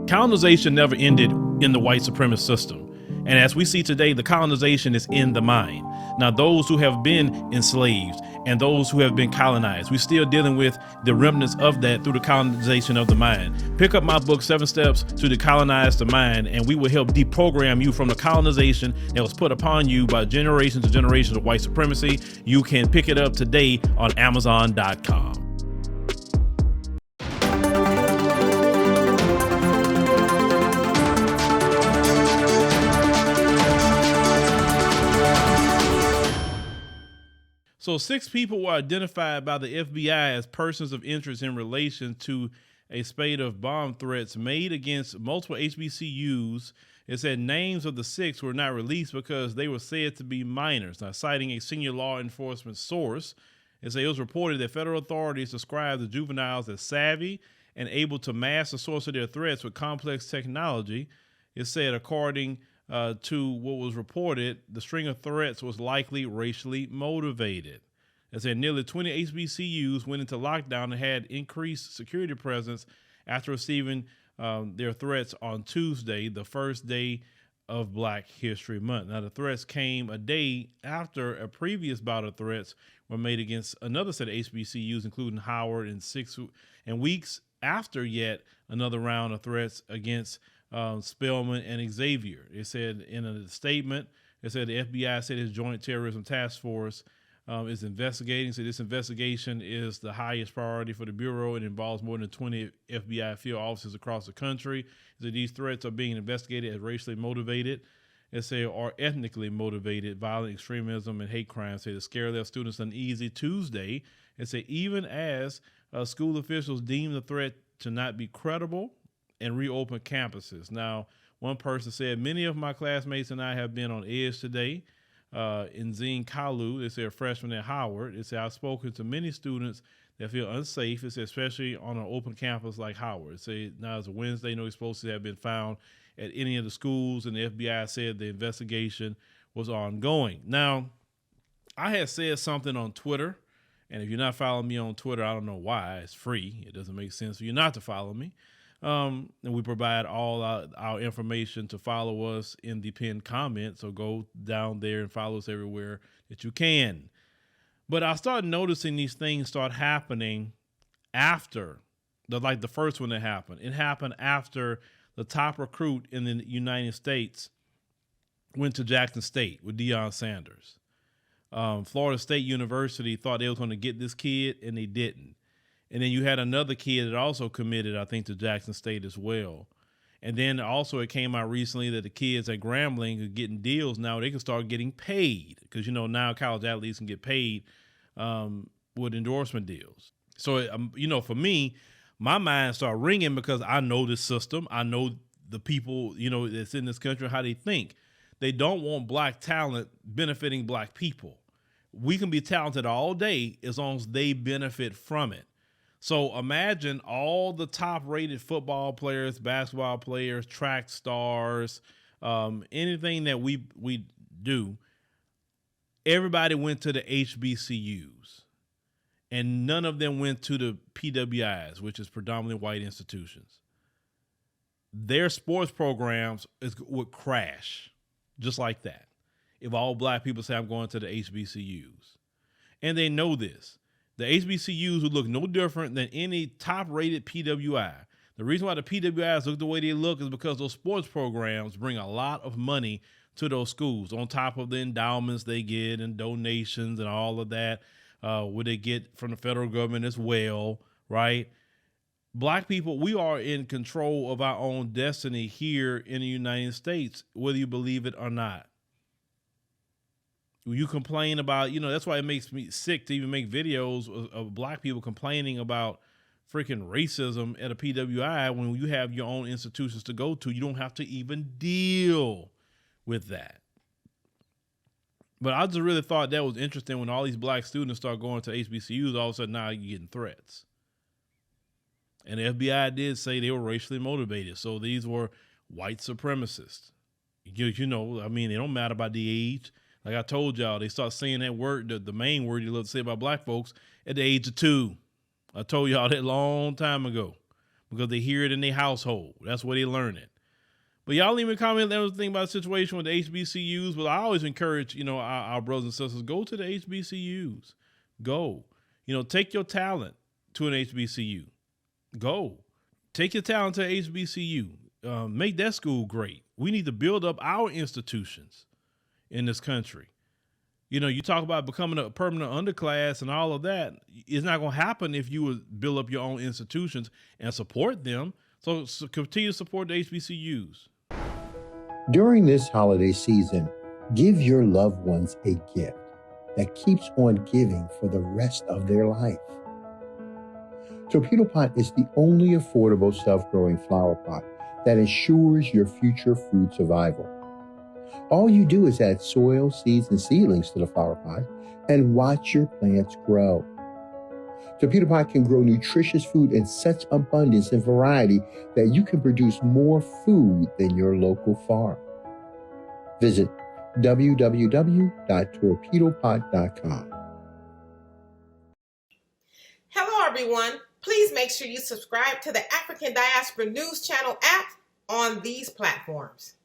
Colonization never ended in the white supremacist system. And as we see today, the colonization is in the mind. Now, those who have been enslaved and those who have been colonized, we're still dealing with the remnants of that through the colonization of the mind. Pick up my book, 7 Steps to Decolonize the Mind, and we will help deprogram you from the colonization that was put upon you by generations and generations of white supremacy. You can pick it up today on Amazon.com. So 6 people were identified by the FBI as persons of interest in relation to a spate of bomb threats made against multiple HBCUs. It said names of the 6 were not released because they were said to be minors. Now, citing a senior law enforcement source, it was reported that federal authorities described the juveniles as savvy and able to mask the source of their threats with complex technology. It said, according to what was reported, the string of threats was likely racially motivated. It said nearly 20 HBCUs went into lockdown and had increased security presence after receiving their threats on Tuesday, the first day of Black History Month. Now, the threats came a day after a previous bout of threats were made against another set of HBCUs, including Howard, and weeks after yet another round of threats against Spelman and Xavier. It said in a statement, it said the FBI said its Joint Terrorism Task Force is investigating. So this investigation is the highest priority for the Bureau. It involves more than 20 FBI field officers across the country. So these threats are being investigated as racially motivated, or ethnically motivated violent extremism and hate crimes. The scare left students uneasy Tuesday. Even as school officials deem the threat to not be credible and reopen campuses. Now, one person said, many of my classmates and I have been on edge today. Nzine Kalu, a freshman at Howard, I've spoken to many students that feel unsafe, especially on an open campus like Howard. Now it's a Wednesday, no explosives have been found at any of the schools, and the FBI said the investigation was ongoing. Now, I had said something on Twitter, and if you're not following me on Twitter, I don't know why. It's free. It doesn't make sense for you not to follow me. And we provide all our information to follow us in the pinned comment. So go down there and follow us everywhere that you can. But I started noticing these things start happening after the first one that happened. It happened after the top recruit in the United States went to Jackson State with Deion Sanders. Florida State University thought they was going to get this kid, and they didn't. And then you had another kid that also committed, I think, to Jackson State as well. And then also it came out recently that the kids at Grambling are getting deals now. They can start getting paid because, now college athletes can get paid with endorsement deals. So, for me, my mind started ringing because I know this system. I know the people, that's in this country, how they think. They don't want Black talent benefiting Black people. We can be talented all day as long as they benefit from it. So imagine all the top-rated football players, basketball players, track stars, anything that we do. Everybody went to the HBCUs, and none of them went to the PWIs, which is predominantly white institutions. Their sports programs would crash just like that if all Black people say, I'm going to the HBCUs. And they know this. The HBCUs would look no different than any top-rated PWI. The reason why the PWIs look the way they look is because those sports programs bring a lot of money to those schools on top of the endowments they get and donations and all of that, what they get from the federal government as well, right? Black people, we are in control of our own destiny here in the United States, whether you believe it or not. You complain about, that's why it makes me sick to even make videos of Black people complaining about freaking racism at a PWI when you have your own institutions to go to. You don't have to even deal with that. But I just really thought that was interesting when all these Black students start going to HBCUs, all of a sudden now you're getting threats. And the FBI did say they were racially motivated. So these were white supremacists. They don't matter about the age. Like I told y'all, they start saying that word, the main word you love to say about Black folks, at the age of 2. I told y'all that a long time ago. because they hear it in their household. That's where they learn it. But y'all even comment everything about the situation with the HBCUs. But I always encourage, our brothers and sisters, go to the HBCUs. Go. Take your talent to an HBCU. Go. Take your talent to an HBCU. Make that school great. We need to build up our institutions in this country. You talk about becoming a permanent underclass and all of that. It's not going to happen if you would build up your own institutions and support them. So continue to support the HBCUs. During this holiday season, give your loved ones a gift that keeps on giving for the rest of their life. Torpedo Pot is the only affordable self-growing flower pot that ensures your future food survival. All you do is add soil, seeds, and seedlings to the flower pot and watch your plants grow. Torpedo Pot can grow nutritious food in such abundance and variety that you can produce more food than your local farm. Visit www.torpedopot.com. Hello, everyone. Please make sure you subscribe to the African Diaspora News Channel app on these platforms.